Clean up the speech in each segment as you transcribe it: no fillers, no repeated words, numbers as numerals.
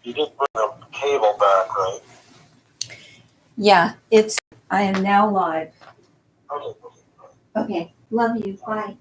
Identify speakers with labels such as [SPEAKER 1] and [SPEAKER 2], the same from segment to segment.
[SPEAKER 1] You didn't bring the cable back, right?
[SPEAKER 2] Yeah, I am now live.
[SPEAKER 1] Okay.
[SPEAKER 2] Okay, love you. Bye.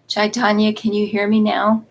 [SPEAKER 2] Chaitanya, can you hear me now?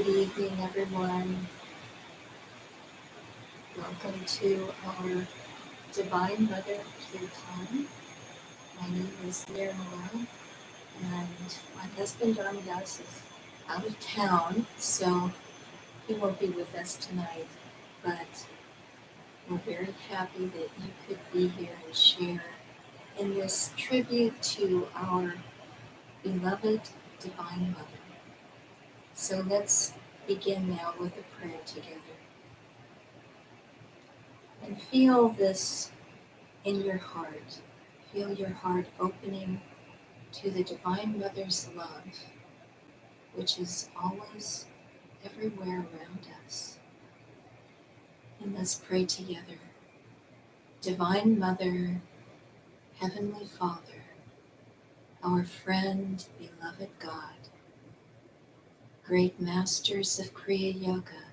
[SPEAKER 2] evening, everyone. Welcome to our Divine Mother Kirtan. My name is Nirmala, and my husband Ramdas is out of town, so he won't be with us tonight. But we're very happy that you could be here and share in this tribute to our beloved Divine Mother. So let's begin now with a prayer together. And feel this in your heart. Feel your heart opening to the Divine Mother's love, which is always everywhere around us. And let's pray together. Divine Mother, Heavenly Father, our friend, beloved God, great masters of Kriya Yoga,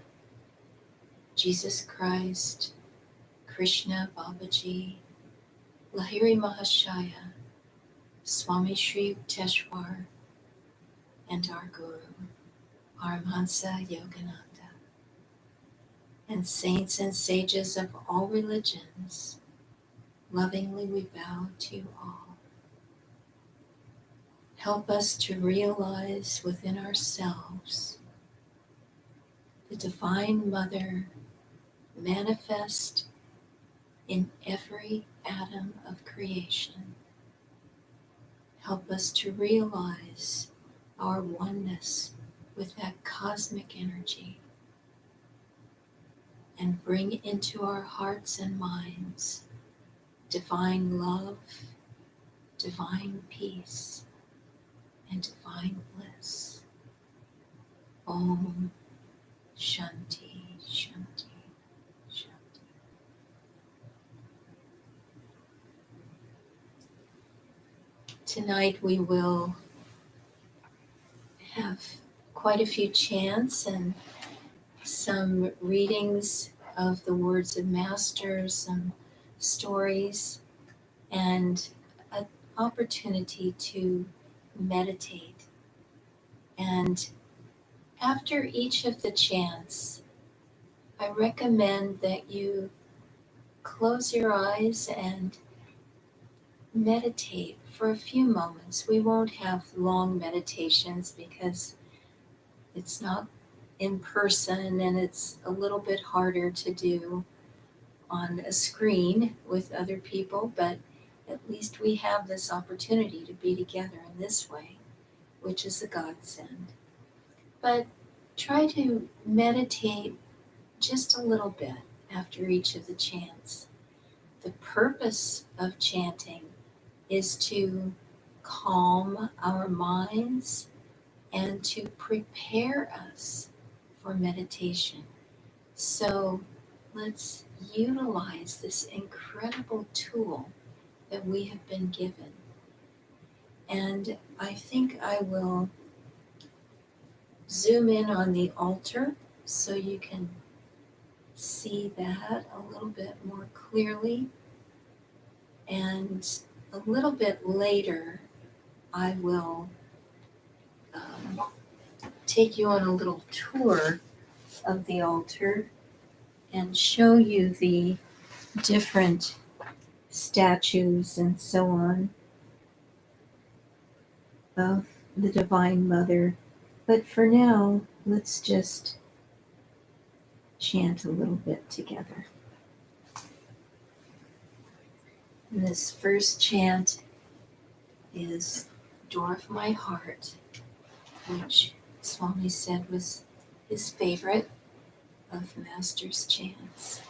[SPEAKER 2] Jesus Christ, Krishna Babaji, Lahiri Mahashaya, Swami Shri Yukteswar, and our Guru, Paramahansa Yogananda, and saints and sages of all religions, lovingly we bow to you all. Help us to realize within ourselves the Divine Mother manifest in every atom of creation. Help us to realize our oneness with that cosmic energy and bring into our hearts and minds divine love, divine peace, and divine bliss. Om Shanti, Shanti, Shanti. Tonight we will have quite a few chants and some readings of the words of masters, some stories, and an opportunity to meditate. And after each of the chants, I recommend that you close your eyes and meditate for a few moments. We won't have long meditations because it's not in person and it's a little bit harder to do on a screen with other people, but at least we have this opportunity to be together in this way, which is a godsend. But try to meditate just a little bit after each of the chants. The purpose of chanting is to calm our minds and to prepare us for meditation. So let's utilize this incredible tool that we have been given. And I think I will zoom in on the altar so you can see that a little bit more clearly. And a little bit later, I will take you on a little tour of the altar and show you the different statues and so on of the Divine Mother. But for now, let's just chant a little bit together. And this first chant is Door of My Heart, which Swami said was his favorite of Master's chants.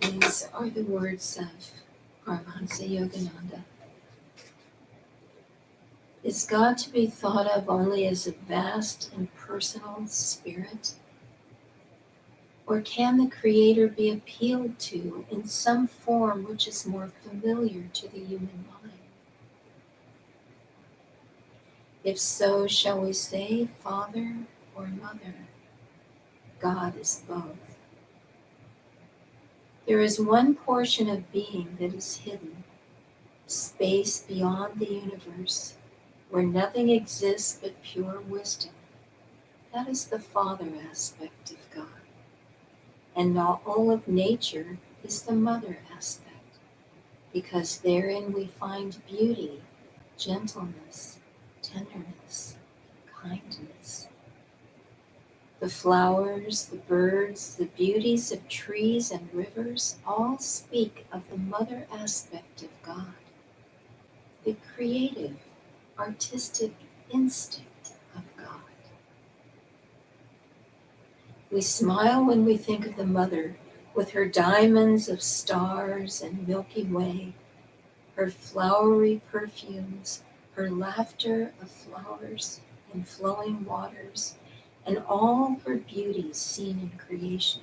[SPEAKER 2] These are the words of Paramahansa Yogananda. Is God to be thought of only as a vast impersonal spirit? Or can the Creator be appealed to in some form which is more familiar to the human mind? If so, shall we say Father or Mother? God is both. There is one portion of being that is hidden, space beyond the universe, where nothing exists but pure wisdom. That is the Father aspect of God. And not all of nature is the Mother aspect, because therein we find beauty, gentleness, tenderness, kindness. The flowers, the birds, the beauties of trees and rivers all speak of the Mother aspect of God, the creative, artistic instinct of God. We smile when we think of the Mother with her diamonds of stars and Milky Way, her flowery perfumes, her laughter of flowers and flowing waters, and all her beauties seen in creation.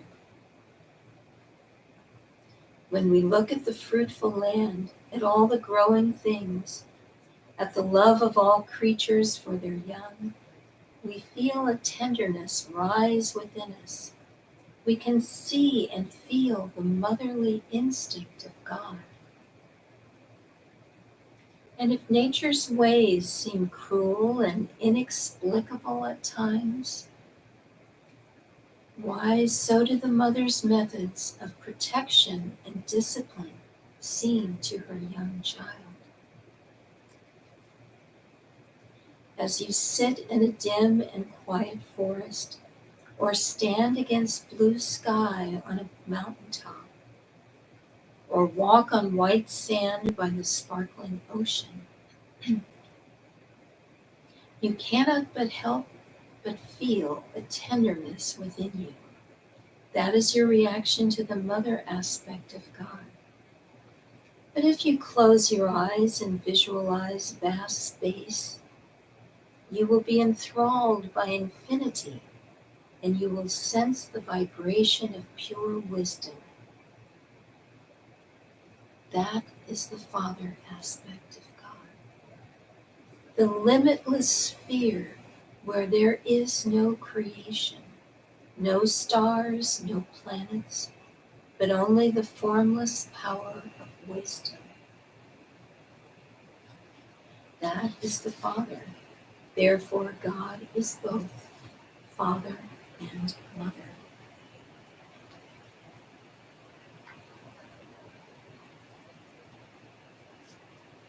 [SPEAKER 2] When we look at the fruitful land, at all the growing things, at the love of all creatures for their young, we feel a tenderness rise within us, we can see and feel the motherly instinct of God. And if nature's ways seem cruel and inexplicable at times, why, so do the mother's methods of protection and discipline seem to her young child. As you sit in a dim and quiet forest, or stand against blue sky on a mountaintop, or walk on white sand by the sparkling ocean, you cannot but help but feel a tenderness within you. That is your reaction to the mother aspect of God. But if you close your eyes and visualize vast space, you will be enthralled by infinity, and you will sense the vibration of pure wisdom. That is the Father aspect of God. The limitless sphere where there is no creation, no stars, no planets, but only the formless power of wisdom. That is the Father. Therefore, God is both Father and Mother.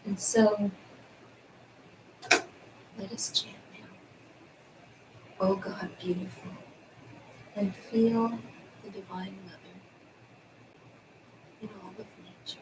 [SPEAKER 2] And so, let us chant now. O God, beautiful, and feel the Divine Mother in all of nature.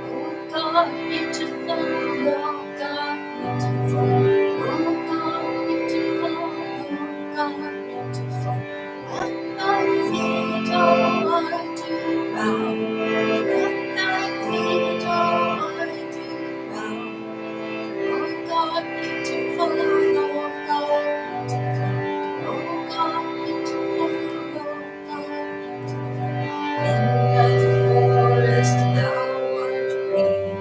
[SPEAKER 2] Oh God, beautiful, oh God, beautiful, oh God, beautiful, oh God, beautiful. At thy feet, oh, I do bow. At thy feet, oh, I do bow. Oh God, beautiful, oh God, beautiful, oh God, beautiful, oh God, beautiful. In the forest thou art green.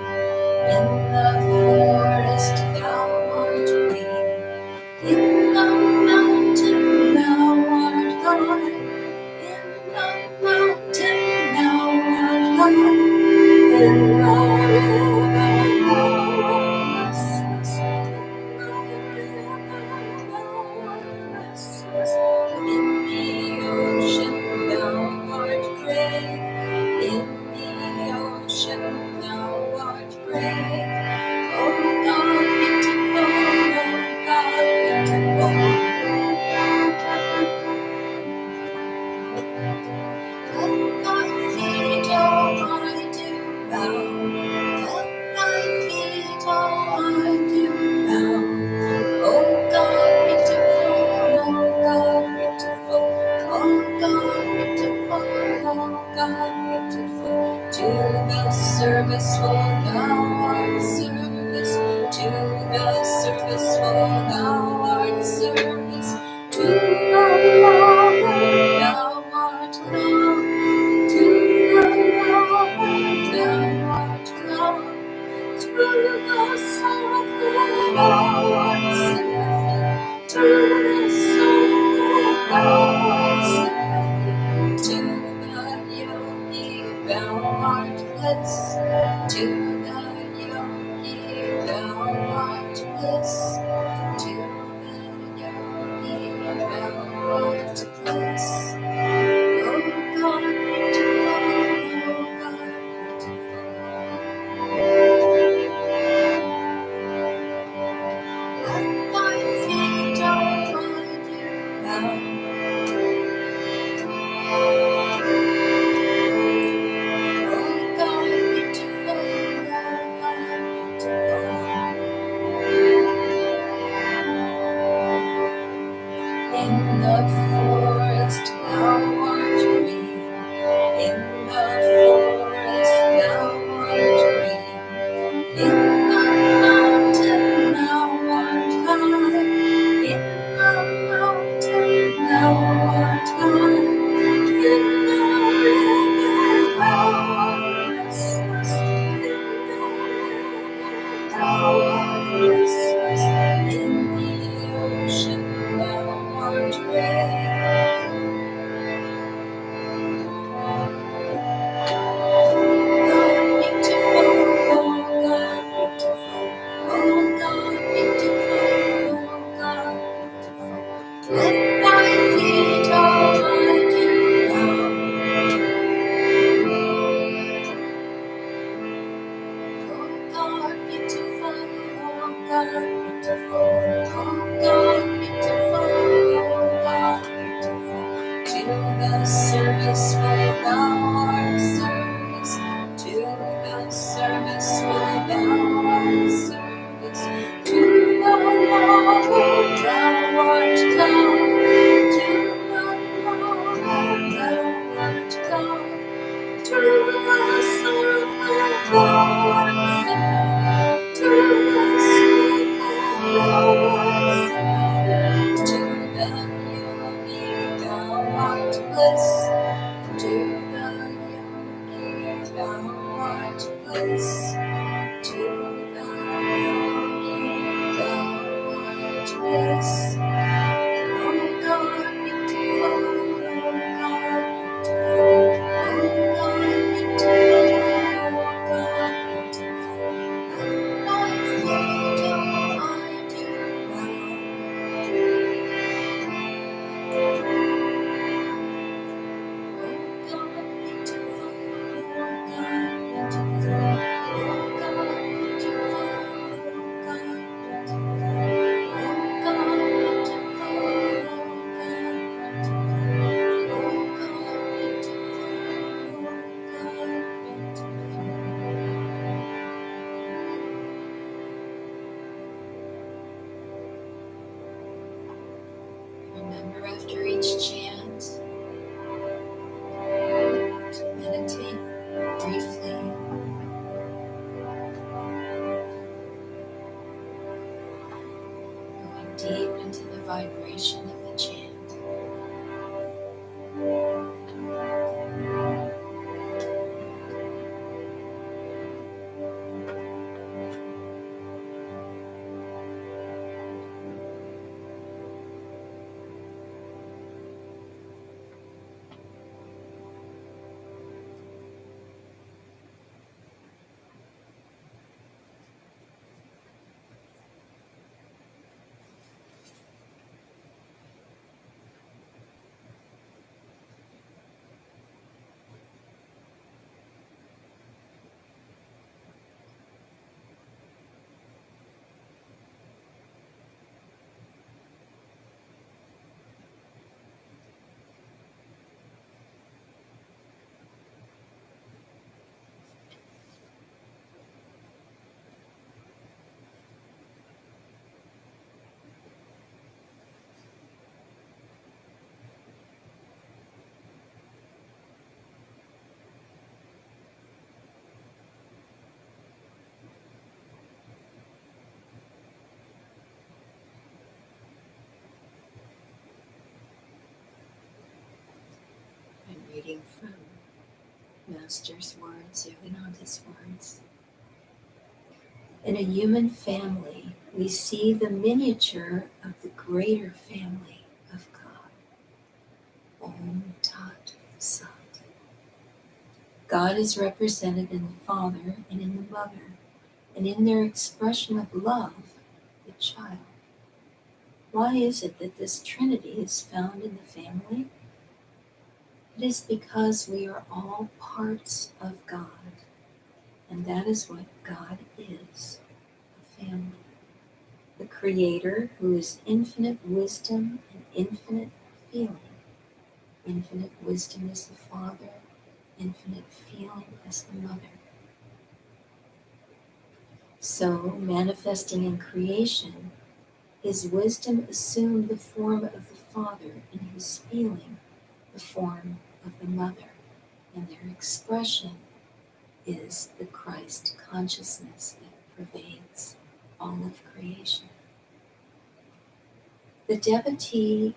[SPEAKER 2] In the forest thou art green, in the mountain thou art God, in the mountain thou art God, in the river thou art restless, in the river thou art restless, in the ocean thou art great, in the ocean thou art great. Oh God, beautiful, oh God, beautiful. At thy feet, oh, I do bow. At thy feet, oh, I do bow. Oh God, beautiful, oh God, beautiful. Oh God, beautiful, oh God, beautiful. To the serviceful thou art service. To the serviceful thou art service. To the lover thou art love. To the lover thou art love. To the sorrowful thou art sympathy. To the sorrowful thou art sympathy. To the yogi thou art bliss. To the yogi thou art bliss. To the yogi thou art bliss. Oh God, beautiful, oh God, beautiful. In the ocean thou art great. God beautiful, oh God beautiful, oh God beautiful, oh God beautiful. Let thy feet all I do bow. Oh God beautiful, oh God beautiful, oh God beautiful, oh God beautiful. To the service for thou art service, to the service for thou art service, to the law thou art love, to the law thou art love. To the sorrowful thou art sympathy, to the sorrowful thou art sympathy, to the yogi thou art bliss, to the yogi thou art bliss, to the yogi thou art bliss. Oh God, beautiful, oh God, beautiful. Remember after each chant to meditate briefly, going deep into the vibration of the chant. I'm reading from Master's words, Yogananda's words. In a human family, we see the miniature of the greater family of God. Om Tat Sat. God is represented in the father and in the mother, and in their expression of love, the child. Why is it that this Trinity is found in the family? It is because we are all parts of God, and that is what God is, a family. The Creator, who is infinite wisdom and infinite feeling. Infinite wisdom is the Father, infinite feeling is the Mother. So, manifesting in creation, his wisdom assumed the form of the Father, and his feeling the form of the Mother, and their expression is the Christ consciousness that pervades all of creation. The devotee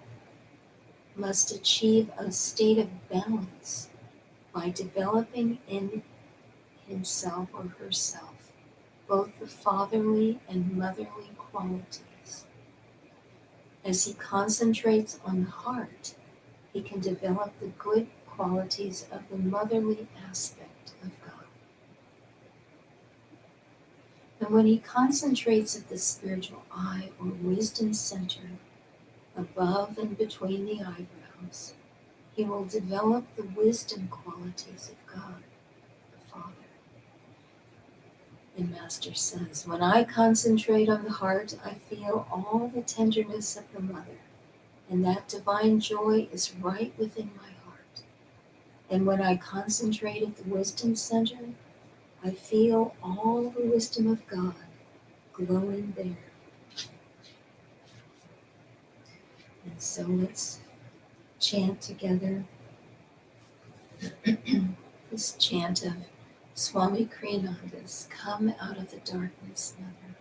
[SPEAKER 2] must achieve a state of balance by developing in himself or herself both the fatherly and motherly qualities. As he concentrates on the heart, he can develop the good qualities of the motherly aspect of God. And when he concentrates at the spiritual eye or wisdom center above and between the eyebrows, he will develop the wisdom qualities of God, the Father. And Master says, when I concentrate on the heart, I feel all the tenderness of the mother, and that divine joy is right within my heart. And when I concentrate at the wisdom center, I feel all the wisdom of God glowing there. And so let's chant together this chant of Swami Kriyananda's Come Out of the Darkness, Mother.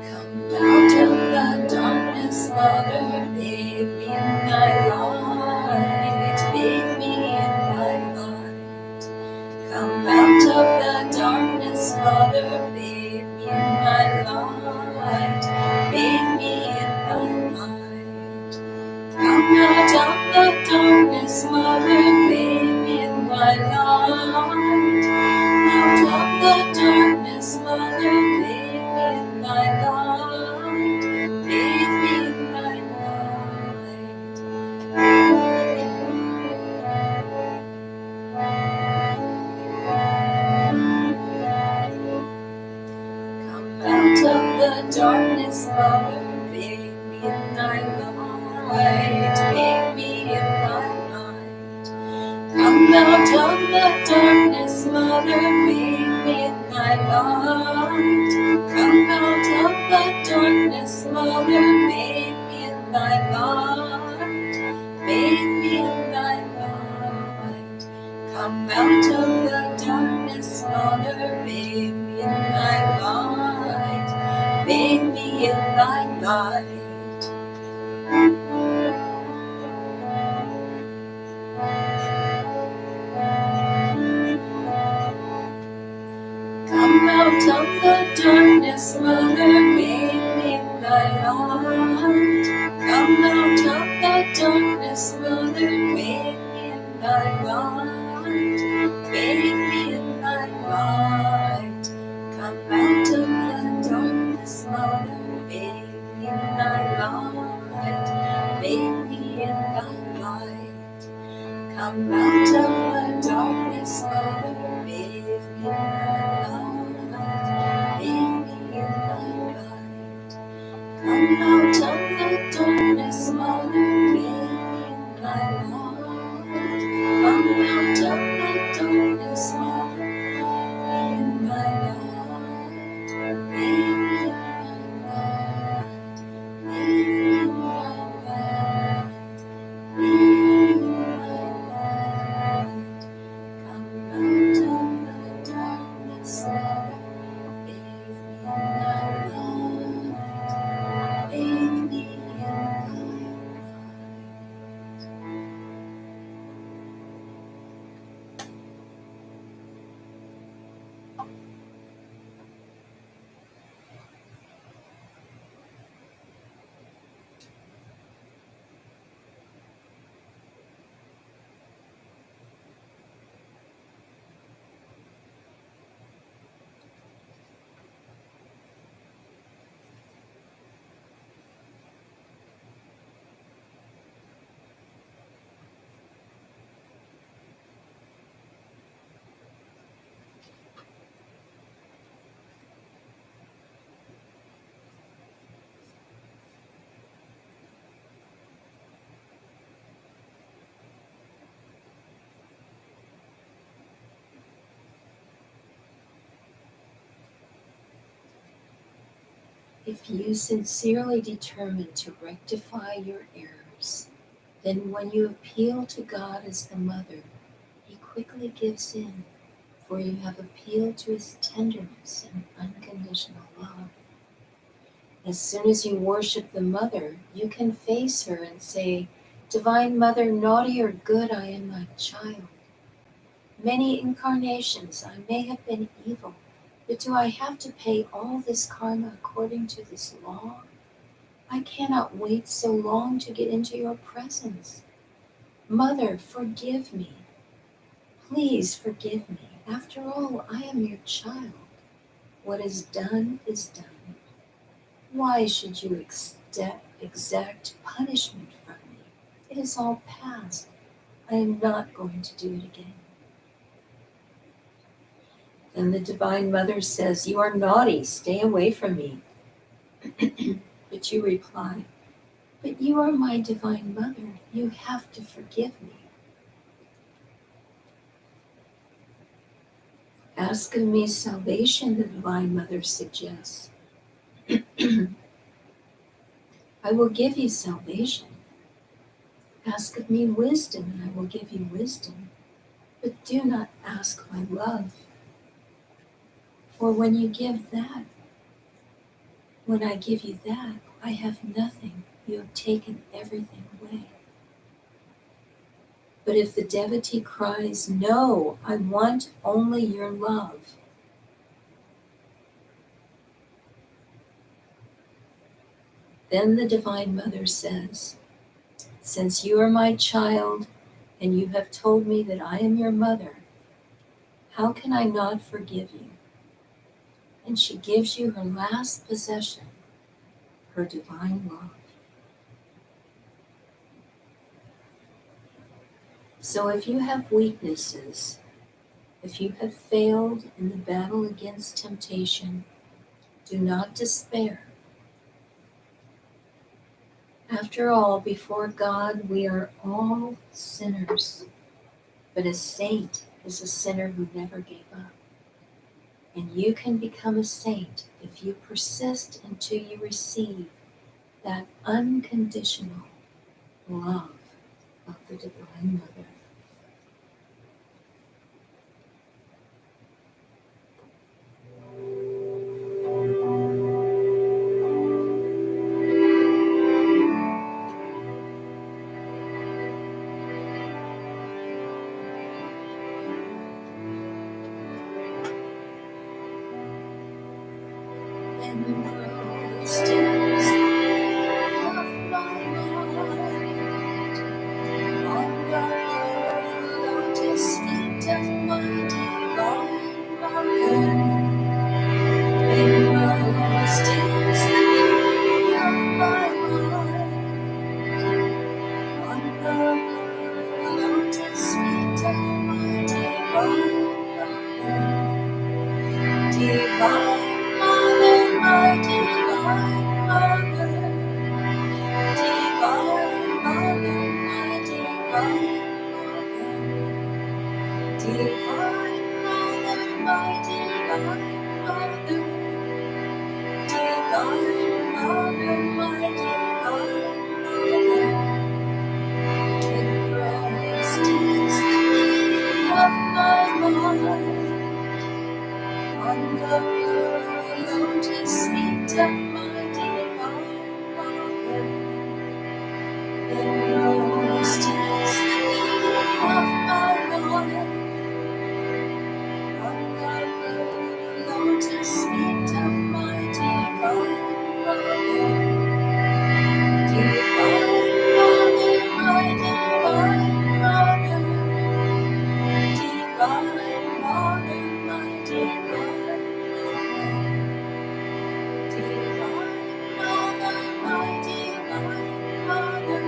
[SPEAKER 2] Come out of the darkness, Mother, bathe me in thy light, bathe me in thy light. Come out of the darkness, Mother, bathe me in thy light, bathe me in thy light. Come out of the darkness, Mother, bathe me in thy light. Out of the darkness, Mother, bathe me in thy light, bathe me in thy light. Come out of the darkness, Mother, bathe me in thy light, bathe me in thy light. Come out of the darkness, Mother, bathe me in thy light. Come out of the darkness, Mother, bathe me in thy light, bathe me in thy light. Come out of the darkness, Mother, bathe me in thy light, bathe me in thy light. Come out of the darkness, Mother, bathe me in thy light. Come out of the darkness, Mother, bathe me in thy light, bathe me in thy light. Come out of the darkness, Mother, bathe me in thy light, bathe me in thy light. Come out of the darkness, Mother, bathe me in thy light, bathe me in thy light. Come out of the darkness, Mother, bathe me in thy light. Come out of the darkness, Mother, bathe me in thy light, bathe me in thy light, bathe me in thy light, bathe me in thy light. Come out of the darkness, Mother, bathe me in thy light, bathe me If you sincerely determine to rectify your errors, then when you appeal to God as the mother, He quickly gives in, for you have appealed to His tenderness and unconditional love. As soon as you worship the mother, you can face her and say, "Divine Mother, naughty or good, I am thy child. Many incarnations I may have been evil, but do I have to pay all this karma according to this law? I cannot wait so long to get into your presence. Mother, forgive me. Please forgive me. After all, I am your child. What is done is done. Why should you exact punishment from me? It is all past. I am not going to do it again." Then the Divine Mother says, "You are naughty. Stay away from me." But you reply, "But you are my Divine Mother. You have to forgive me." "Ask of me salvation," the Divine Mother suggests. "I will give you salvation. Ask of me wisdom, and I will give you wisdom. But do not ask my love. For when I give you that, I have nothing. You have taken everything away." But if the devotee cries, "No, I want only your love," then the Divine Mother says, "Since you are my child and you have told me that I am your mother, how can I not forgive you?" And she gives you her last possession, her divine love. So if you have weaknesses, if you have failed in the battle against temptation, do not despair. After all, before God, we are all sinners, but a saint is a sinner who never gave up. And you can become a saint if you persist until you receive that unconditional love of the Divine Mother. And stirs the beat of my mind on the lotus feet of my Divine Mother. And stirs the beat of my mind on the lotus feet of my Divine Mother. Divine Mother, my Divine Mother. Divine Mother, my Divine Mother. Divine Mother, my Divine Mother. Divine Mother, my Divine Mother. In rose takes the beat of my mind on the lotus feet of my Divine Mother. In rose takes the beat of my mind on the lotus feet of my Divine Mother. Divine Mother, my Divine Mother. Divine Mother, my Divine Mother. Divine Mother, my Divine Mother.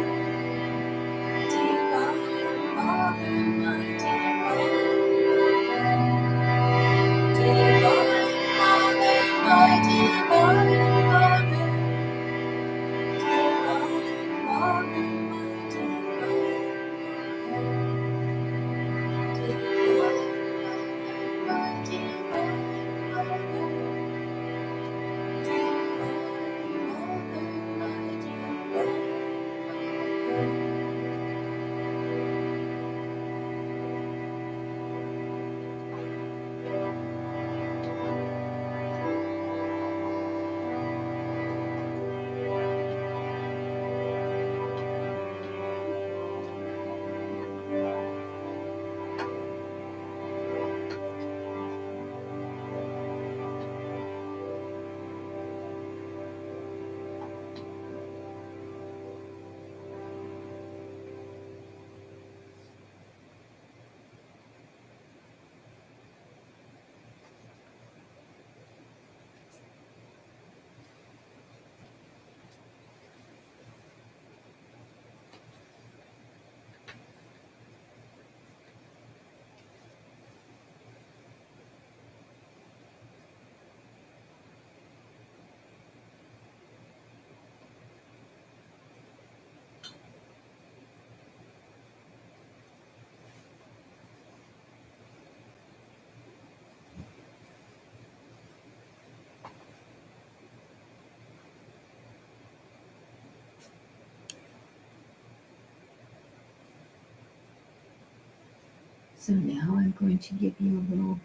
[SPEAKER 2] So now I'm going to give you a little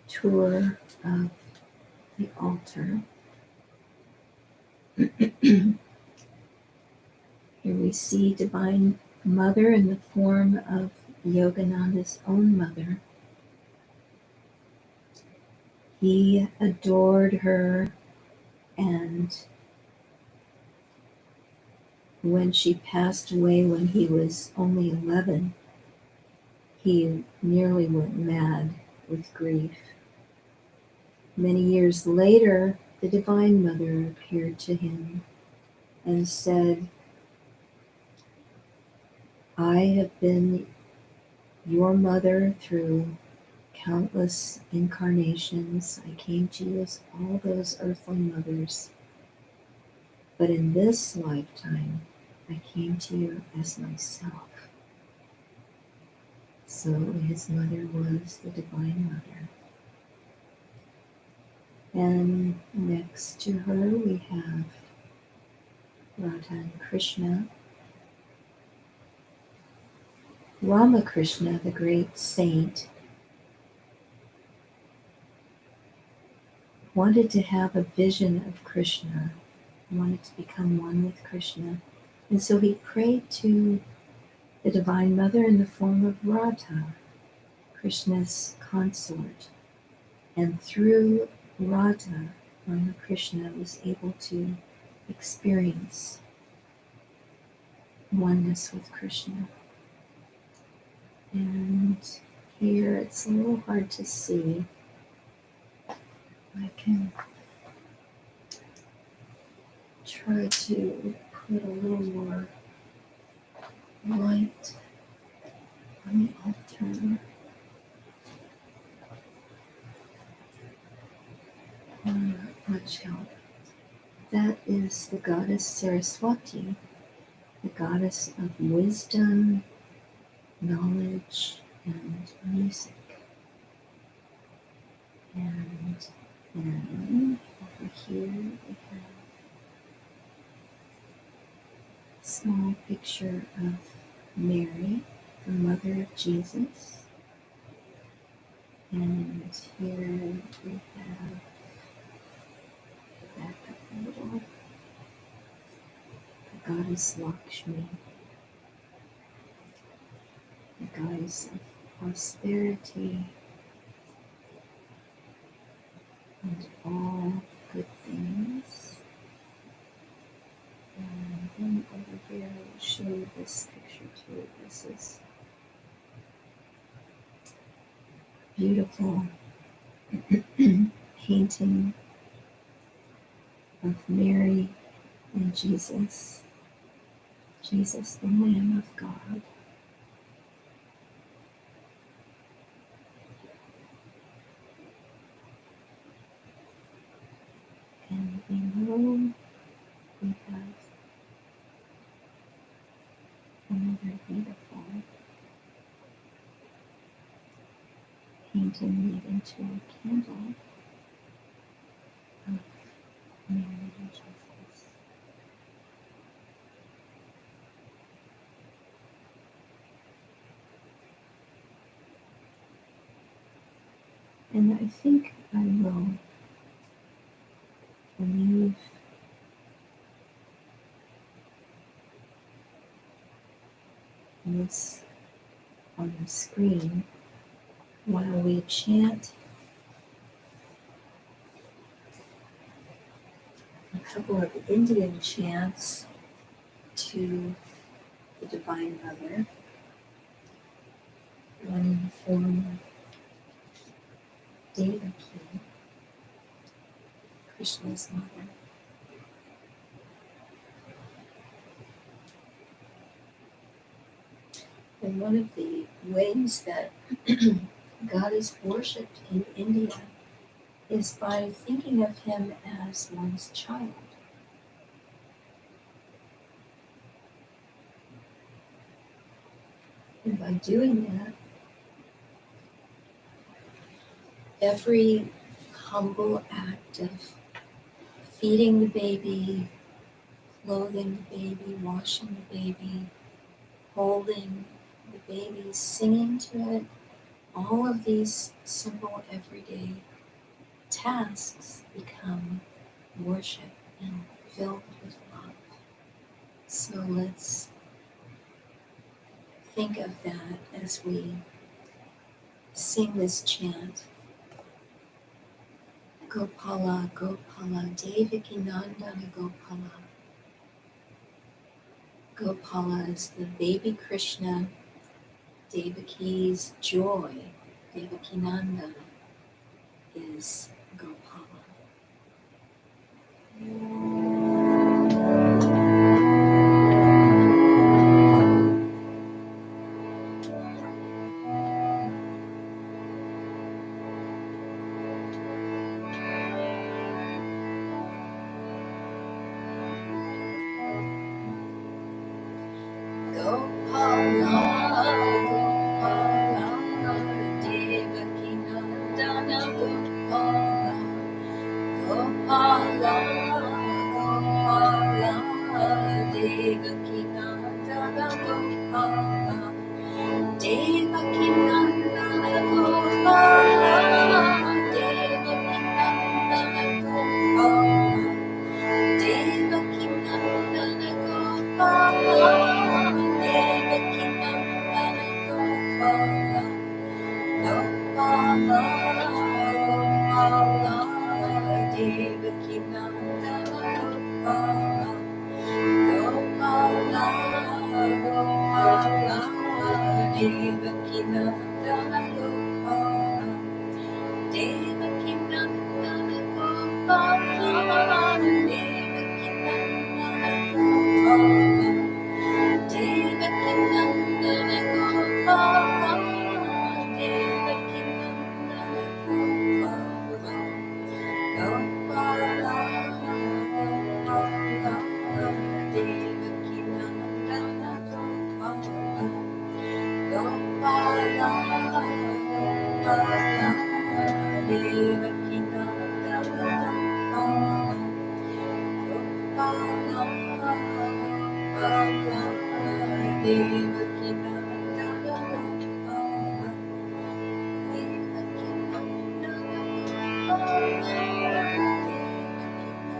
[SPEAKER 2] tour of the altar. Here we see Divine Mother in the form of Yogananda's own mother. He adored her, and when she passed away when he was only 11, he nearly went mad with grief. Many years later, the Divine Mother appeared to him and said, I have been your mother through countless incarnations. I came to you as all those earthly mothers. But in this lifetime, I came to you as myself. So his mother was the Divine Mother. And next to her we have Radha and Krishna. Ramakrishna, the great saint, wanted to have a vision of Krishna, wanted to become one with Krishna. And so he prayed to the Divine Mother in the form of Radha, Krishna's consort. And through Radha, Ramakrishna was able to experience oneness with Krishna. And here it's a little hard to see. I can try to put a little more light on the altar. Not much help. That is the goddess Saraswati, the goddess of wisdom, knowledge, and music. And then over here we have a small picture of Mary, the mother of Jesus. And here we have, back up a little, the goddess Lakshmi, the goddess of prosperity and all good things. And then over here I will show you this picture too. This is beautiful painting of Mary and Jesus, Jesus the Lamb of God. And below we have another beautiful painting made into a candle of Mary and Jesus. And I think I will leave this on the screen while we chant a couple of Indian chants to the Divine Mother, one in the form of Devaki, Krishna's mother. And one of the ways that God is worshipped in India is by thinking of him as one's child. And by doing that, every humble act of feeding the baby, clothing the baby, washing the baby, holding the baby, singing to it, all of these simple everyday tasks become worship and filled with love. So let's think of that as we sing this chant. Gopala, Gopala, Devaki Nandana Gopala. Gopala is the baby Krishna, Devaki's joy. Devaki Nandana is Gopala. Gopala, Gopala, Devaki Nandana Gopala. Gopala, Gopala, Devaki Nandana Gopala. Devaki Nandana Gopala, Devaki Nandana Gopala. Devaki Nandana Gopala, Devaki Nandana Gopala. Gopala, Gopala, Devaki Nandana Gopala. Gopala, Gopala, Devaki Nandana Gopala. Devaki Nandana Gopala, Devaki Nandana Gopala. Devaki Nandana Gopala, Devaki Nandana Gopala. Gopala, Gopala, Devaki Nandana Gopala. Gopala, Gopala, Devaki Nandana Gopala. Gopala, Gopala, Devaki Nandana Gopala. Devaki Nandana Gopala, Devaki Nandana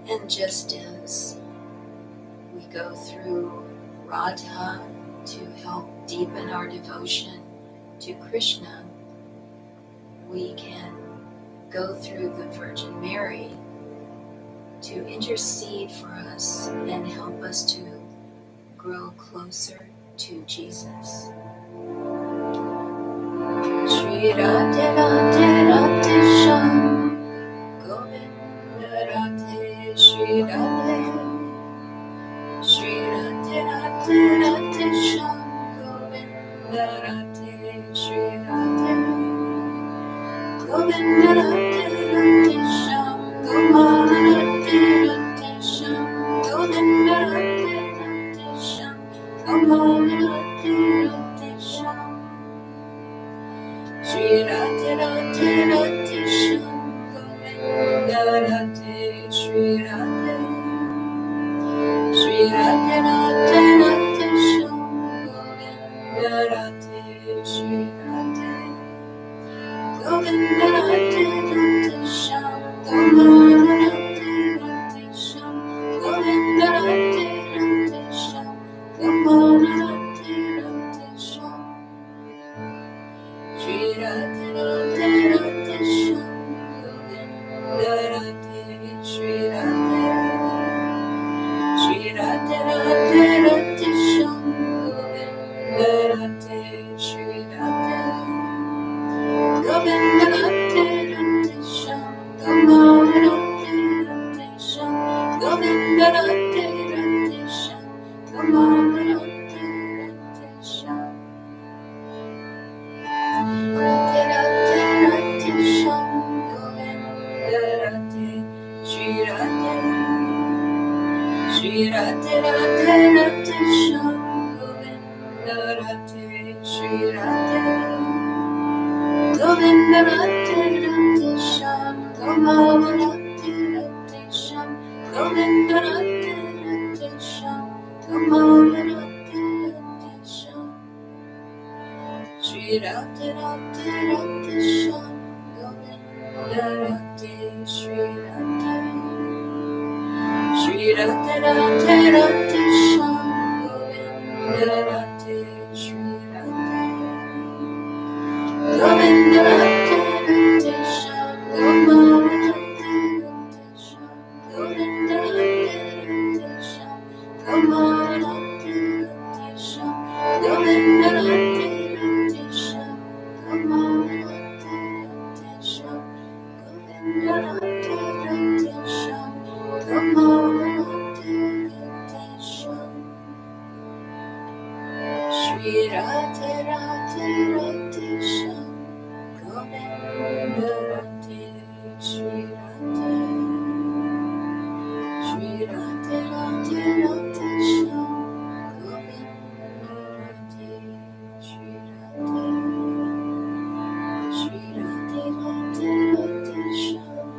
[SPEAKER 2] And just as we go through Radha to help deepen our devotion to Krishna, we can go through the Virgin Mary to intercede for us and help us to grow closer to Jesus. Shri Radhe Radhe Radhe Shyam Govinda Radhe Shri Radhe Shri Radhe Radhe Radhe Shyam Govinda Radhe Shri Radhe Govinda Radhe Radhe Shyam Gopala Radhe Radhe Shyam Govinda Radhe Radhe Shyam Gopala Radhe Radhe Shyam Shri Radhe Radhe Radhe Radhe Radhe Radhe Shyam Govinda Radhe Shri Radhe Govinda Radhe Radhe Shyam Gopala Radhe Radhe Shyam Govinda Radhe Radhe Shyam Gopala Radhe Radhe Shyam Shri Radhe Radhe Radhe Shyam Govinda Radhe Shri Radhe Shri Radhe Radhe Radhe Shyam Govinda Radhe Shri Radhe Govinda Radhe Radhe Shyam Gopala Radhe Radhe Shyam Govinda Radhe Radhe Shyam Gopala Radhe Radhe Shyam Govinda Radhe Radhe Shyam Gopala Radhe Radhe Shyam Govinda Radhe Radhe Shyam Gopala Radhe Radhe Shyam Shri Radhe Radhe Radhe Shyam Govinda Radhe Shri Radhe Shri Radhe Radhe Radhe Shyam Govinda Radhe Shri Radhe Shri Radhe Radhe Radhe Shyam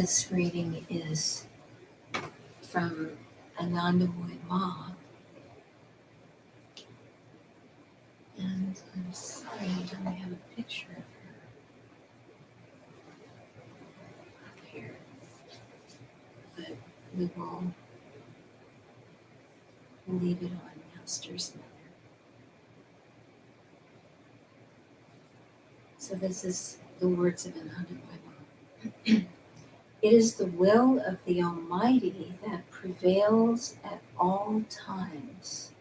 [SPEAKER 2] This reading is from Anandamay Ma, and I'm sorry I don't have a picture of her up here, but we will leave it on Master's Mother. So this is the words of Anandamay Ma. It is the will of the Almighty that prevails at all times.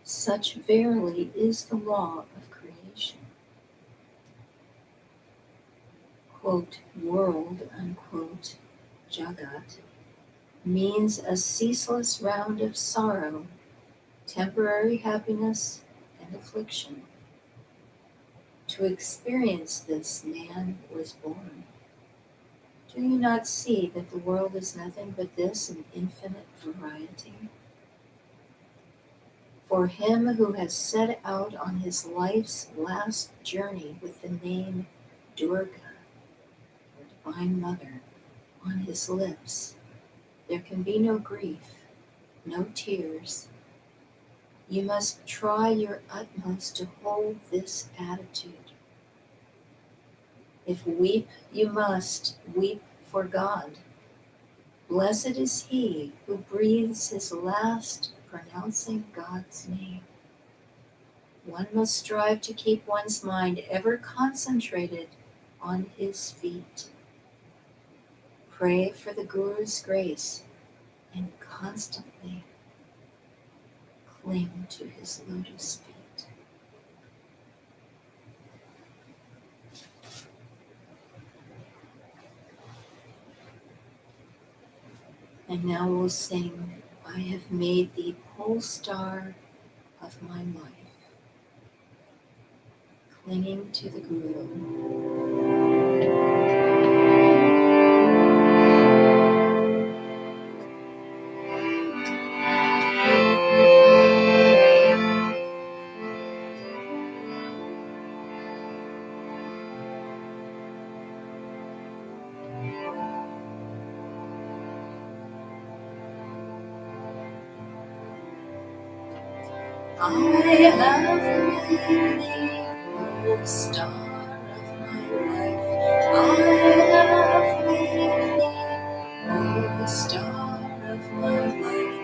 [SPEAKER 2] Such verily is the law of creation. Quote, world, unquote, jagat, means a ceaseless round of sorrow, temporary happiness, and affliction. To experience this, man was born. Do you not see that the world is nothing but this in infinite variety? For him who has set out on his life's last journey with the name Durga, or Divine Mother, on his lips, there can be no grief, no tears. You must try your utmost to hold this attitude. If weep you must, weep for God. Blessed is he who breathes his last pronouncing God's name. One must strive to keep one's mind ever concentrated on his feet. Pray for the Guru's grace and constantly cling to his lotus feet. And now we'll sing, I have made thee pole star of my life, clinging to the Guru. I have made thee pole star of my life. I have made thee pole star of my life.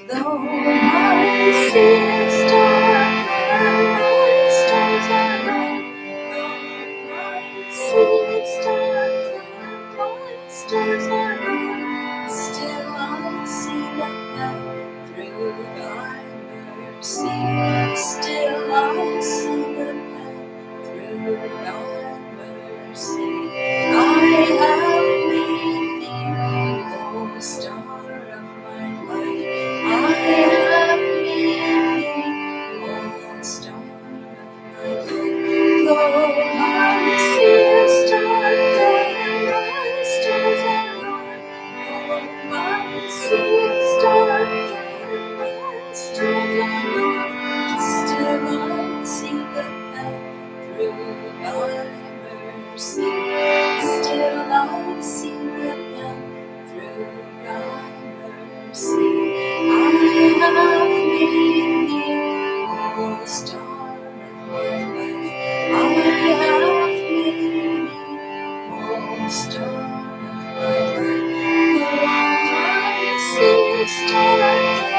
[SPEAKER 2] Though my sea is dark and my stars are gone, though my sea is dark and my stars are gone, still I see the path through thy mercy. Still I see the path through thy mercy. I have made thee, O star of my life. I have made thee, O star of my life. Though my sea is dark and my stars are gone, though my sea is dark and my stars are gone, still I see the path through thy mercy. Still I see the path through thy mercy. I have made thee, O star of my life. I have made thee, O star of my life. Though my sea is dark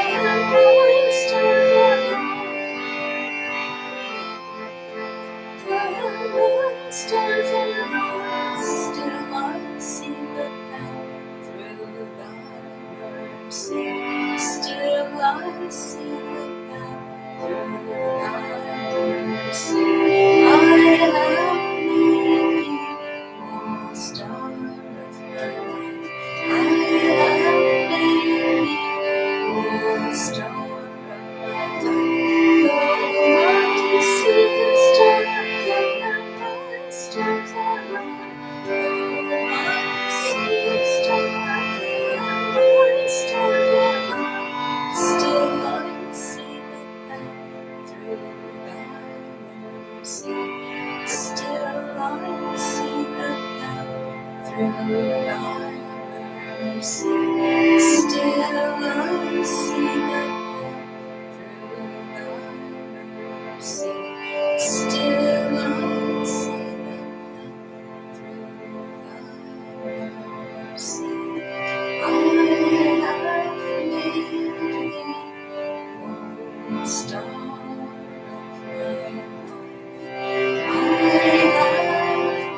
[SPEAKER 2] and my stars are gone, my stars are gone, still I see the path through thy mercy. Still I see the path through thy mercy. I have made thee, O star of my life. I have made thee, O star of my life. Though my sea is dark and my stars are gone, though my sea is dark and my stars are gone, still I see the path through thy mercy. Still I see the path through mercy, still I see the mercy, still I see the mercy. I have made thee star of my life. I have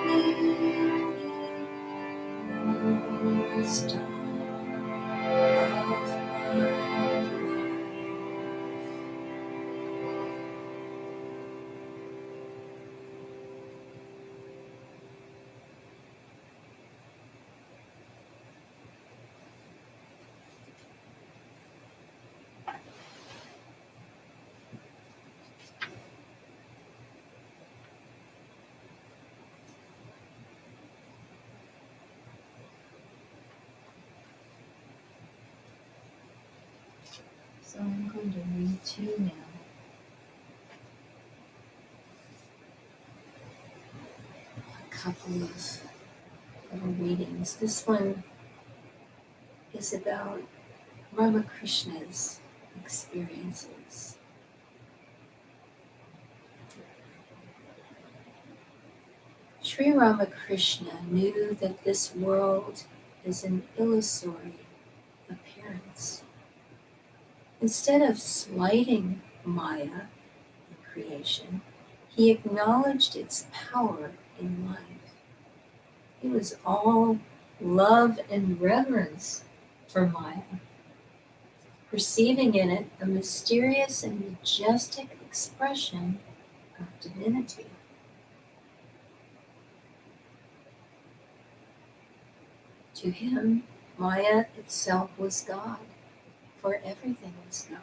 [SPEAKER 2] made thee star of my life. So I'm going to read to you now a couple of little readings. This one is about Ramakrishna's experiences. Sri Ramakrishna knew that this world is an illusory appearance. Instead of slighting Maya in creation, he acknowledged its power in life. It was all love and reverence for Maya, perceiving in it a mysterious and majestic expression of divinity. To him, Maya itself was God, for everything was God.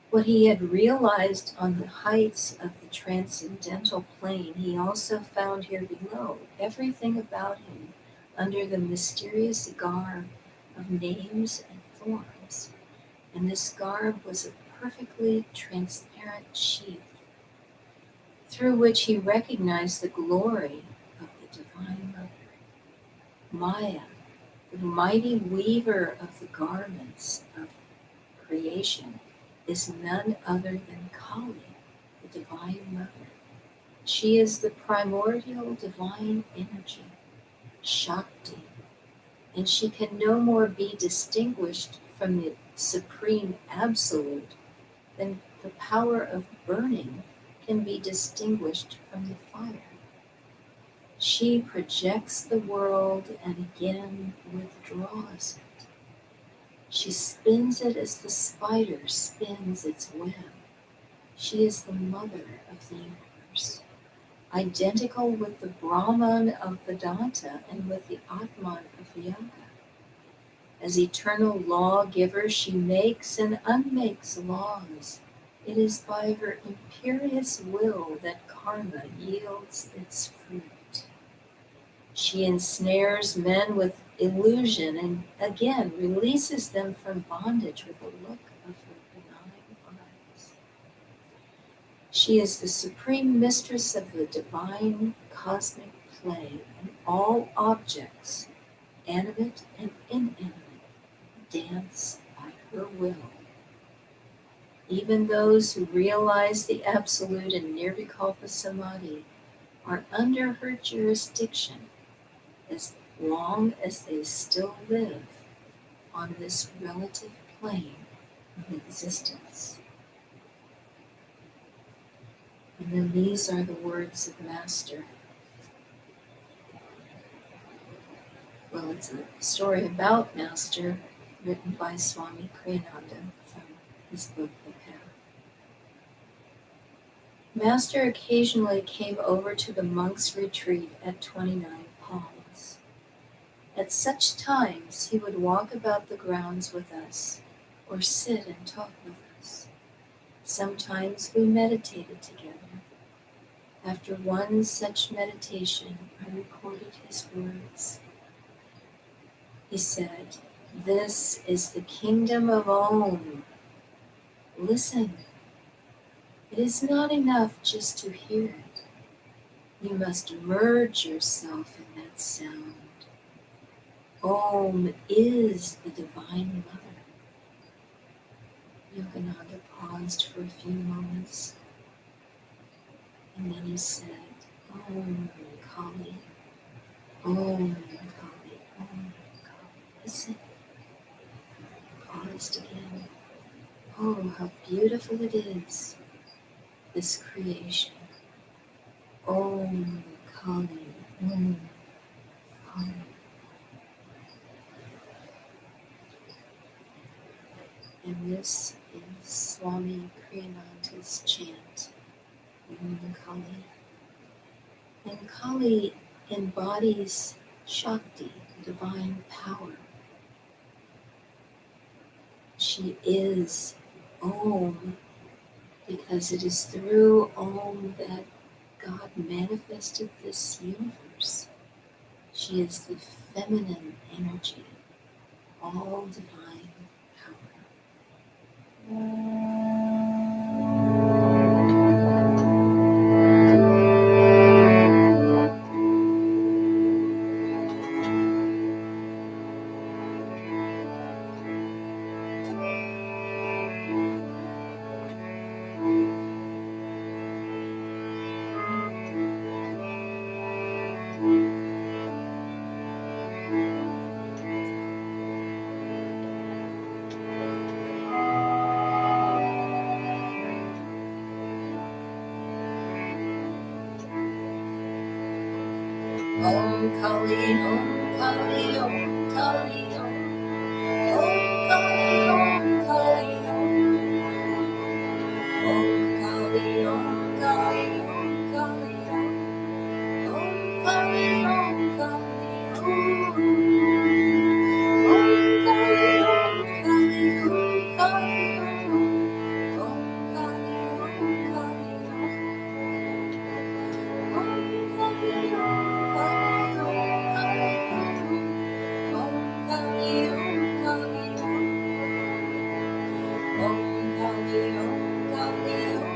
[SPEAKER 2] What he had realized on the heights of the transcendental plane, he also found here below, everything about him under the mysterious garb of names and forms. And this garb was a perfectly transparent sheath, through which he recognized the glory of the Divine Mother. Maya, the mighty weaver of the garments of creation, is none other than Kali, the Divine Mother. She is the primordial divine energy, Shakti, and she can no more be distinguished from the Supreme Absolute than the power of burning can be distinguished from the fire. She projects the world and again withdraws it. She spins it as the spider spins its web. She is the mother of the universe, identical with the Brahman of Vedanta and with the Atman of Yoga. As eternal lawgiver, she makes and unmakes laws. It is by her imperious will that karma yields its fruit. She ensnares men with illusion and again releases them from bondage with a look of her benign eyes. She is the supreme mistress of the divine cosmic play, and all objects, animate and inanimate, dance by her will. Even those who realize the Absolute in Nirvikalpa Samadhi are under her jurisdiction as long as they still live on this relative plane of existence. And then these are the words of Master. Well, it's a story about Master written by Swami Kriyananda from his book, The Path. Master occasionally came over to the monks' retreat at 29 Palms. At such times, he would walk about the grounds with us, or sit and talk with us. Sometimes we meditated together. After one such meditation, I recorded his words. He said, "This is the kingdom of Om. Listen. It is not enough just to hear it. You must merge yourself in that sound. Om is the Divine Mother. Yogananda paused for a few moments, and then he said, Om Kali, Om Kali, Om Kali. Listen. Paused again. Oh, how beautiful it is, this creation. Om Kali, Om Kali. And this is Swami Kriyananda's chant, Om Kali. And Kali embodies Shakti, divine power. She is Om because it is through Om that God manifested this universe. She is the feminine energy, all divine power. Om Kali, Om Kali, Om Kali, Om. Om Kali, Om Kali, Om. Om Kali, Om Kali, Om Kali, Om. Om Kali, Om Kali, Om. Om Kali, Om Kali, Om Kali, Om. Om Kali, Om Kali, Om.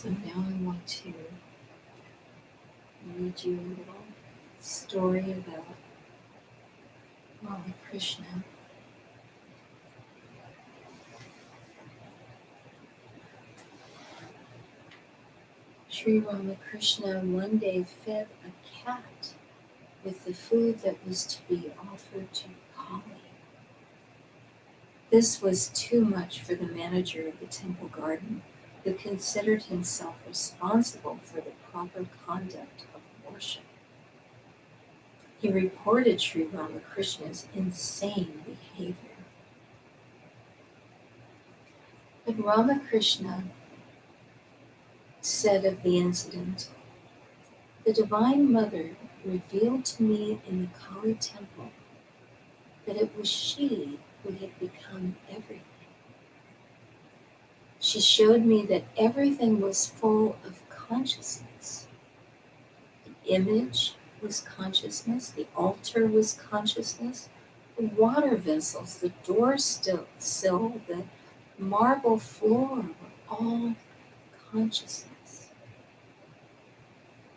[SPEAKER 2] So now I want to read you a little story about Ramakrishna. Sri Ramakrishna one day fed a cat with the food that was to be offered to Kali. This was too much for the manager of the temple garden, who considered himself responsible for the proper conduct of worship. He reported Sri Ramakrishna's insane behavior. But Ramakrishna said of the incident, "The Divine Mother revealed to me in the Kali temple that it was she who had become everything. She showed me that everything was full of consciousness. The image was consciousness, the altar was consciousness, the water vessels, the door sill, the marble floor were all consciousness.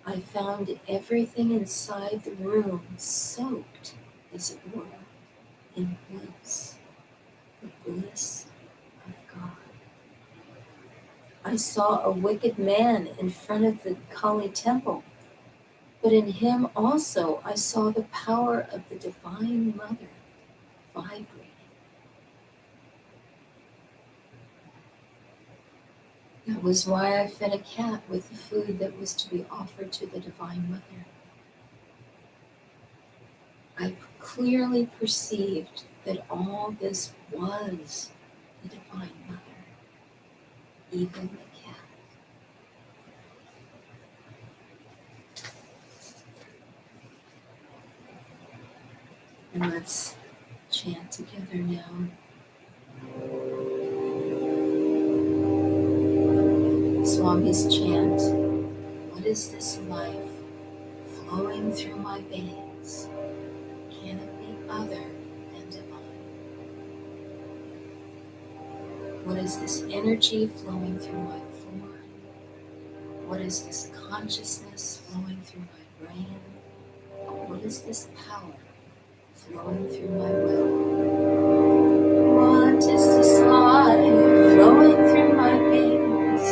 [SPEAKER 2] I found everything inside the room soaked, as it were, in bliss, the bliss of God. I saw a wicked man in front of the Kali temple, but in him also I saw the power of the Divine Mother vibrating. That was why I fed a cat with the food that was to be offered to the Divine Mother. I clearly perceived that all this was the Divine Mother, even the cat." And let's chant together now. Swami's chant. What is this life flowing through my veins? Can it be other than divine? What is this energy flowing through my form? What is this consciousness flowing through my brain? What is this power flowing through my will? What is this life flowing through my veins?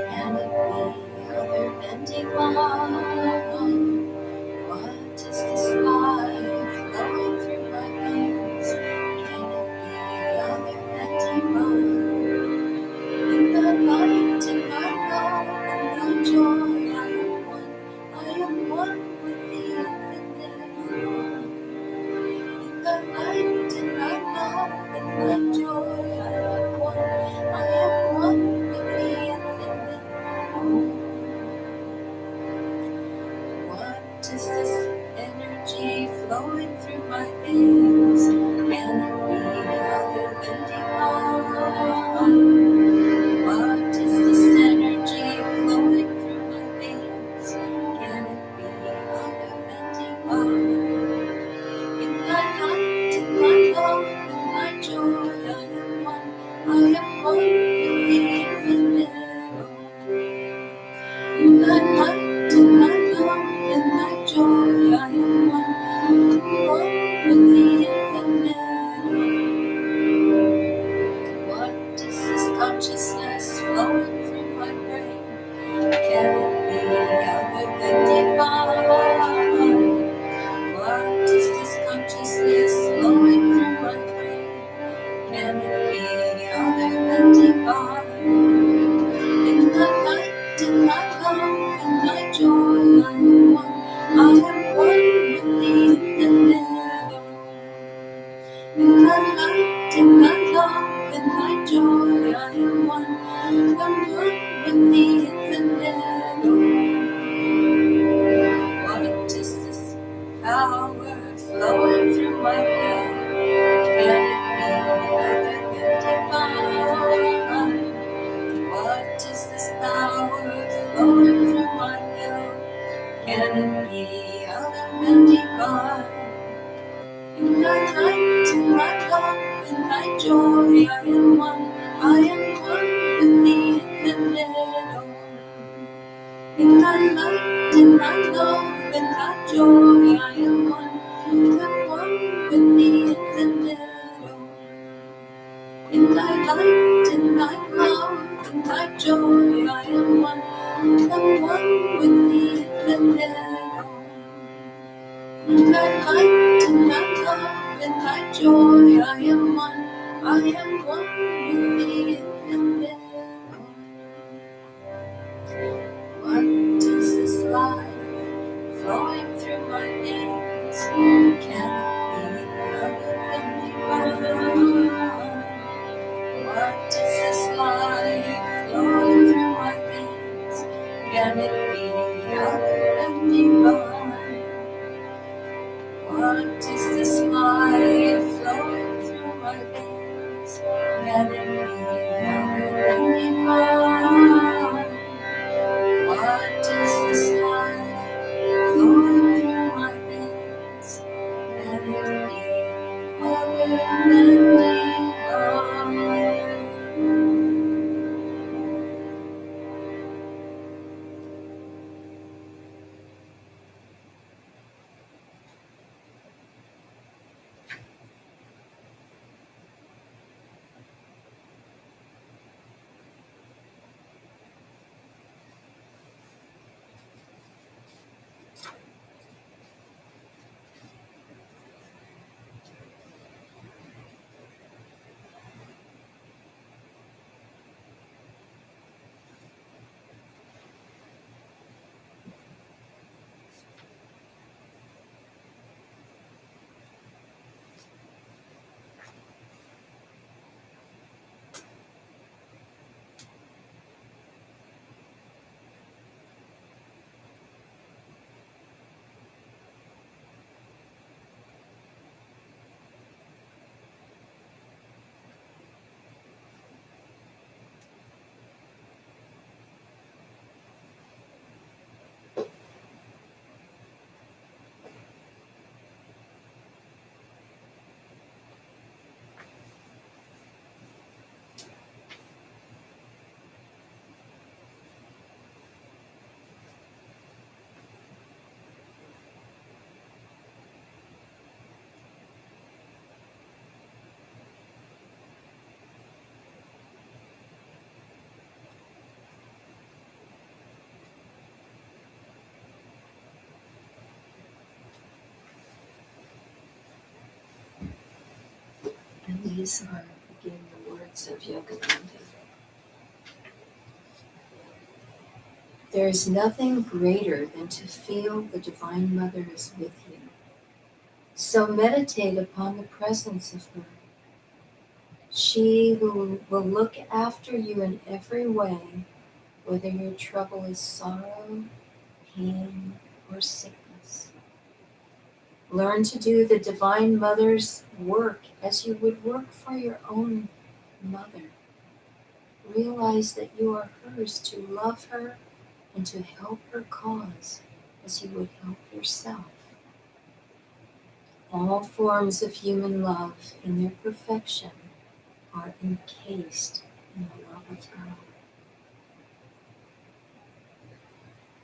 [SPEAKER 2] Can it be other than divine? What is this life flowing through my veins? Can it be other than divine? In the light, in my love, in my joy, I am one with the infinite. In the light, in my love, in my joy, I am one with the infinite. What is this energy flowing through my veins? Can it be other than divine? What is this energy flowing through my veins? Can it be other than divine? In my light, in my love, in my joy, I am one with the infinite. In my light, in my love, in my joy, I am one with the infinite. What is this consciousness flowing through my brain? Can it be other than divine? What is this consciousness flowing through my brain? Can it be other than divine? In the light, in my love, in my joy, I am one with the infinite. In my light, in my love, in my joy, I am one with the infinite. What is this power flowing through my will? Can it be other than divine? What is this power flowing through my will? Can it be other than divine? In my light, in my love, in my joy, I am one with the infinite. thy light, in thy love, in thy joy, I am one. I'm one with the infinite. In thy light, in thy love, in thy joy, I am one. I'm one with the infinite. In thy light, in thy love, in thy joy, I am one. I am one with the infinite. What is this life flowing through my veins? Can it be other than divine? What is this life flowing through my veins? Can it be other than divine? What is this life flowing through my veins? Can it be other than divine? What is this life flowing through my veins? Can it be other than divine? And these are, again, the words of Yogananda. There is nothing greater than to feel the Divine Mother is with you. So meditate upon the presence of her. She who will look after you in every way, whether your trouble is sorrow, pain, or sickness. Learn to do the Divine Mother's work as you would work for your own mother. Realize that you are hers to love her and to help her cause as you would help yourself. All forms of human love in their perfection are encased in the love of God.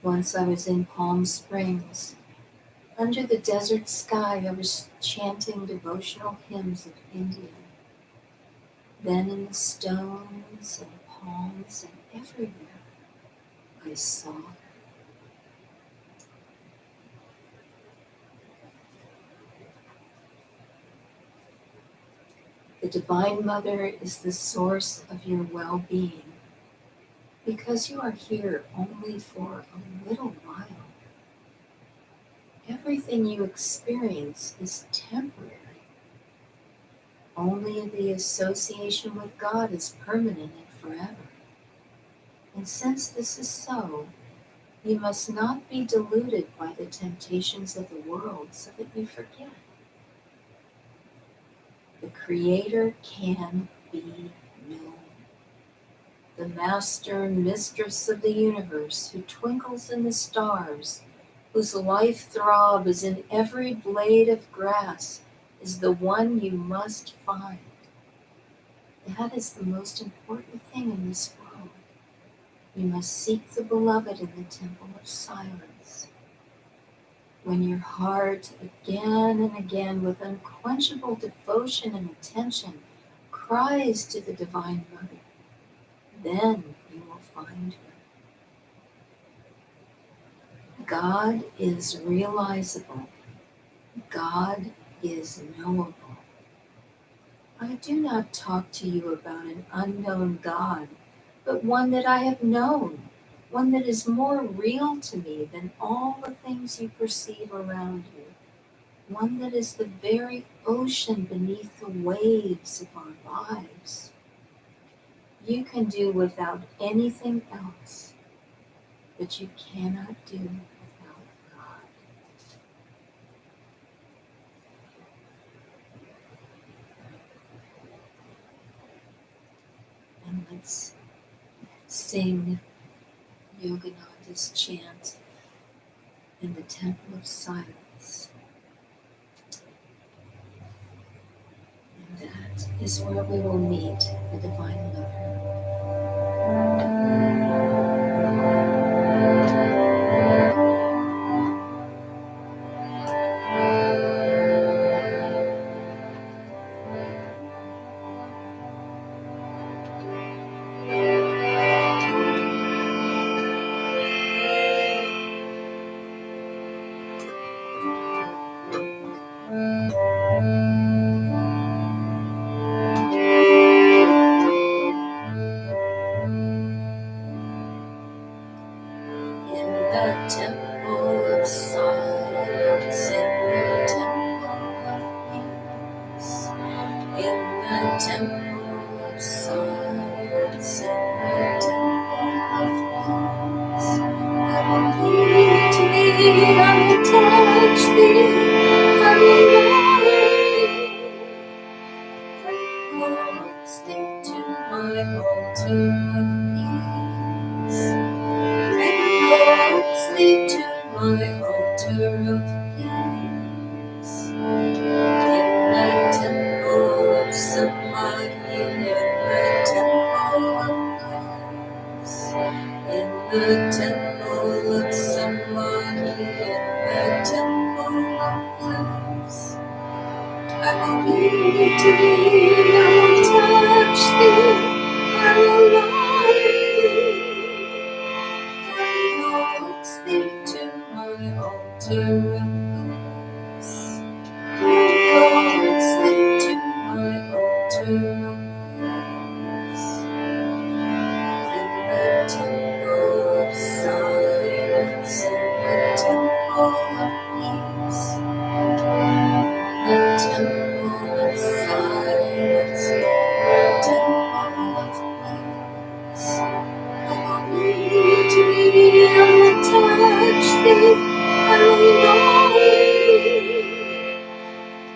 [SPEAKER 2] Once I was in Palm Springs. Under the desert sky, I was chanting devotional hymns of India. Then in the stones and palms and everywhere, I saw her. The Divine Mother is the source of your well-being because you are here only for a little while. Everything you experience is temporary. Only the association with God is permanent and forever. And since this is so, you must not be deluded by the temptations of the world so that you forget. The Creator can be known. The Master and Mistress of the universe who twinkles in the stars, whose life throb is in every blade of grass, is the one you must find. That is the most important thing in this world. You must seek the beloved in the temple of silence. When your heart again and again with unquenchable devotion and attention cries to the Divine Mother, then you will find her. God is realizable. God is knowable. I do not talk to you about an unknown God, but one that I have known, one that is more real to me than all the things you perceive around you, one that is the very ocean beneath the waves of our lives. You can do without anything else, but you cannot do without God. And let's sing Yogananda's chant in the Temple of Silence. And that is where we will meet the Divine Mother. In the Temple of Silence, in the Temple of Peace, in the Temple of Silence, in the Temple of Peace, I will lead to thee, I will touch thee, I will love thee. Calls thee to my altar of peace. Calls thee to my altar of peace. In the temple of Samadhi, in the temple of bliss. In the temple of Samadhi, in the temple of bliss. I will lead to thee, I will touch thee, I will love thee. Calls thee to my altar of bliss. Calls thee to my altar of bliss. In the temple of silence, in the temple of peace. The temple of silence, the temple of peace. I will lead to thee, I will touch thee, I will love thee.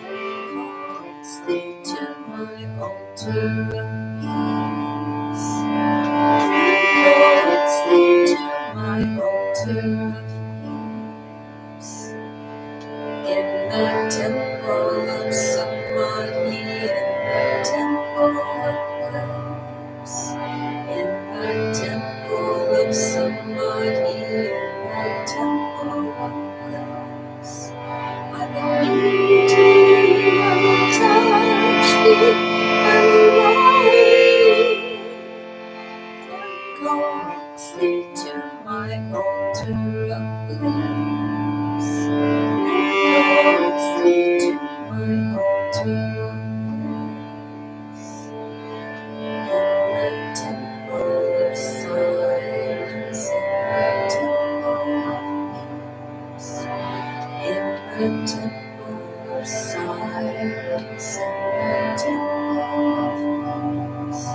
[SPEAKER 2] Calls thee to my altar of peace. Calls thee to my altar of peace. In the temple of Samadhi, in the temple of bliss. In the temple of Samadhi, in the temple of bliss. I will lead thee, I will touch thee, I will love thee. Calls thee to my altar of bliss. Calls thee to my altar of bliss. In the temple of silence, in the temple of peace. In the temple of silence, in the temple of peace.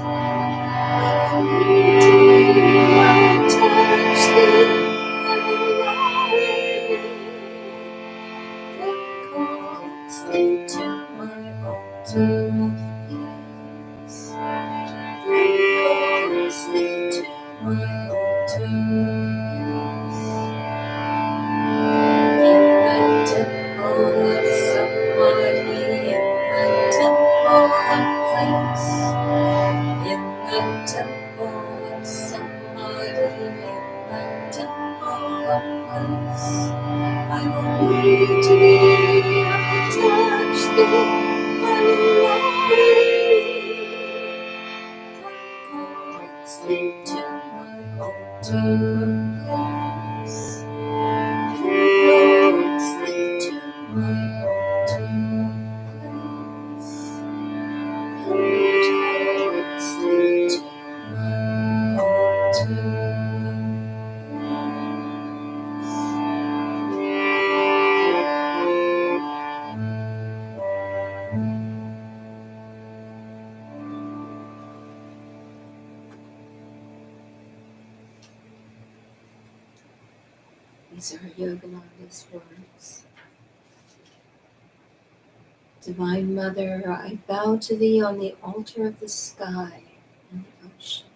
[SPEAKER 2] I will lead thee, I will touch thee, I will love thee. Calls thee to my altar of peace. Calls thee to my altar of peace. In the temple of Samadhi, in the temple of bliss. In the temple of Samadhi, sleep to my altar place. Go sleep to my altar place. Go sleep to my altar. These are Yogananda's words. Divine Mother, I bow to thee on the altar of the sky and the ocean.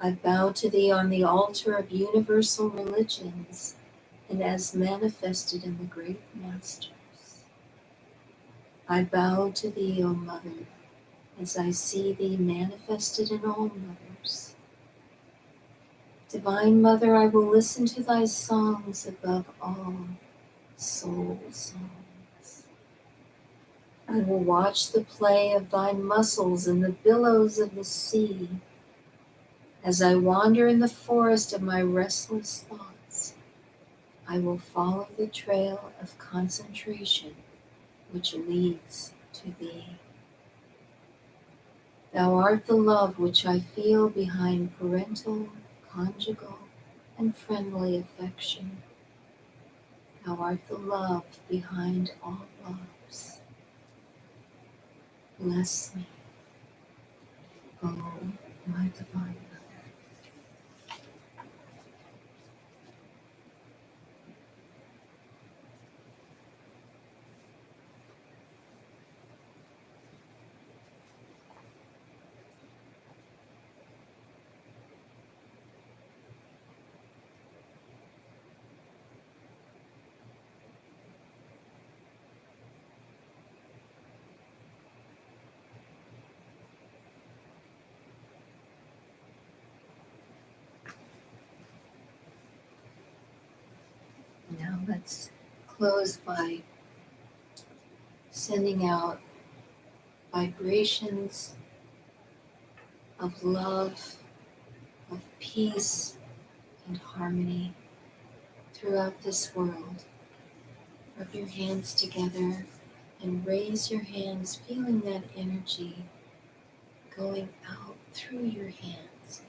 [SPEAKER 2] I bow to thee on the altar of universal religions and as manifested in the great masters. I bow to thee, O Mother, as I see thee manifested in all mothers. Divine Mother, I will listen to thy songs above all soul songs. I will watch the play of thy muscles in the billows of the sea. As I wander in the forest of my restless thoughts, I will follow the trail of concentration which leads to thee. Thou art the love which I feel behind parental, conjugal, and friendly affection. Thou art the love behind all loves. Bless me, O my divine Mother. Now let's close by sending out vibrations of love, of peace, and harmony throughout this world. Rub your hands together and raise your hands, feeling that energy going out through your hands.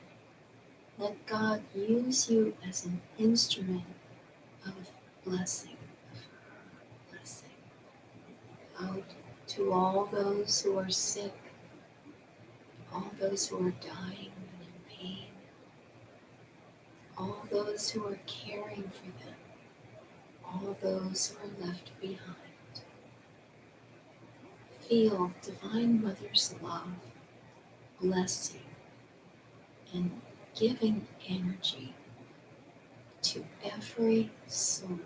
[SPEAKER 2] Let God use you as an instrument of blessing, of blessing. Out to all those who are sick, all those who are dying and in pain, all those who are caring for them, all those who are left behind. Feel Divine Mother's love, blessing, and giving energy to every soul.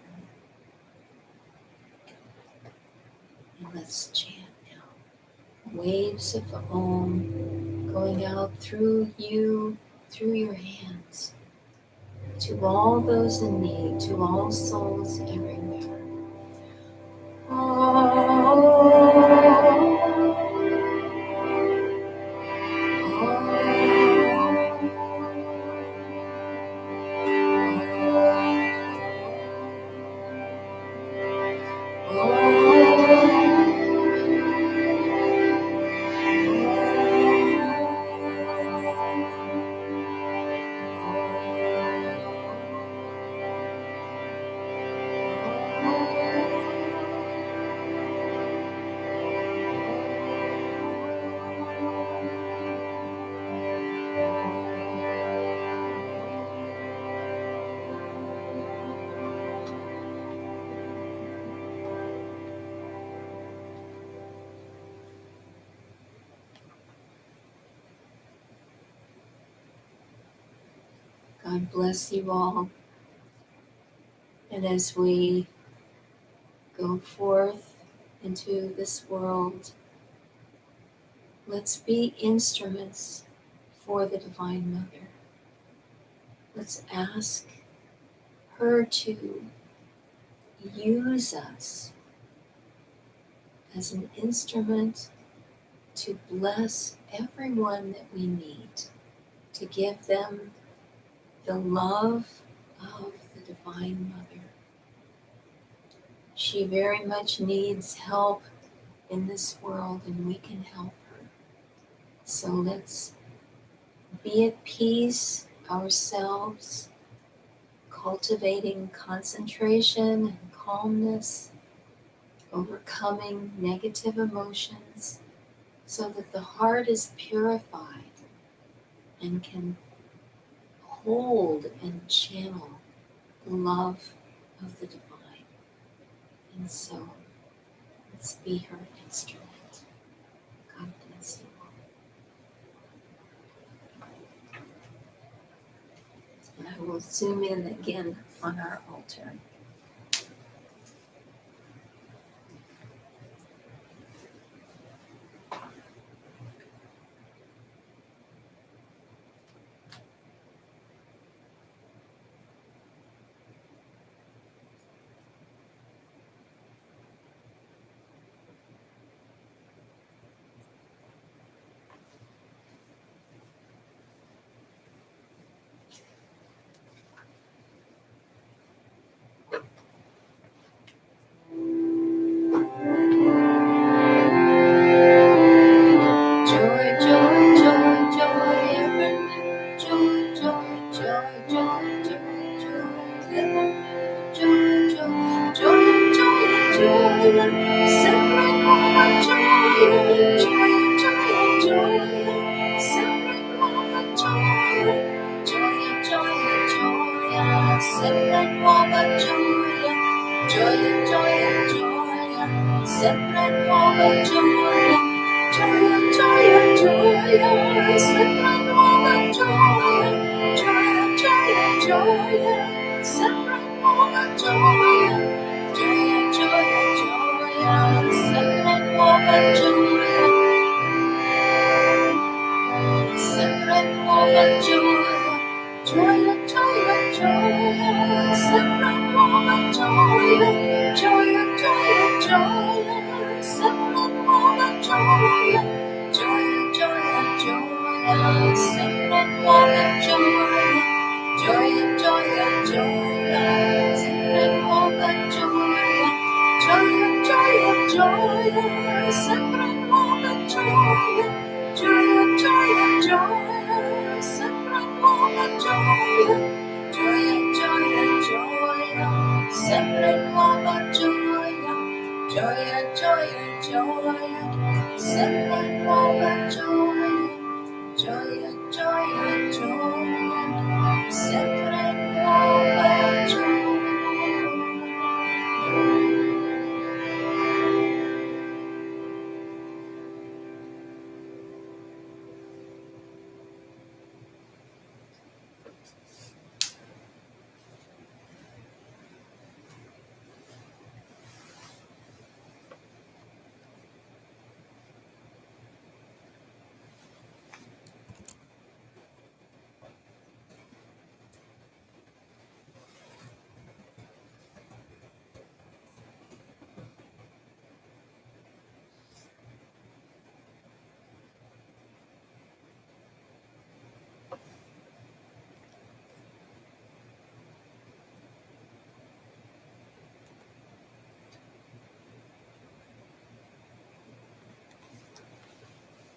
[SPEAKER 2] And let's chant now. Waves of Om going out through you, through your hands, to all those in need, to all souls everywhere. God bless you all. And as we go forth into this world, let's be instruments for the Divine Mother. Let's ask her to use us as an instrument to bless everyone that we meet, to give them the love of the Divine Mother. She very much needs help in this world, and we can help her. So let's be at peace ourselves, cultivating concentration and calmness, overcoming negative emotions, so that the heart is purified and can hold and channel the love of the divine. And so let's be her instrument. God bless you all. And I will zoom in again on our altar. Joy, joy, joy, joy, evermore. Joy, joy, joy, joy, joy, joy, evermore. Joy, joy, joy, joy, joy, separate woman, joy, joy, joy, joy, separate woman, joy, joy, joy, joy, separate woman, joy, joy, joy, joy, separate woman, joy. Joy, joy, joy, separate woman, joy, joy, joy, joy, separate woman, joy, joy, joy, joy, separate woman, joy, separate woman, joy, joy, joy, joy, separate woman, joy, joy, joy, joy, separate woman, joy. Joy, joy, joy, separate woman, joy, joy, joy, joy, separate woman, joy, joy, joy, joy, separate woman, joy,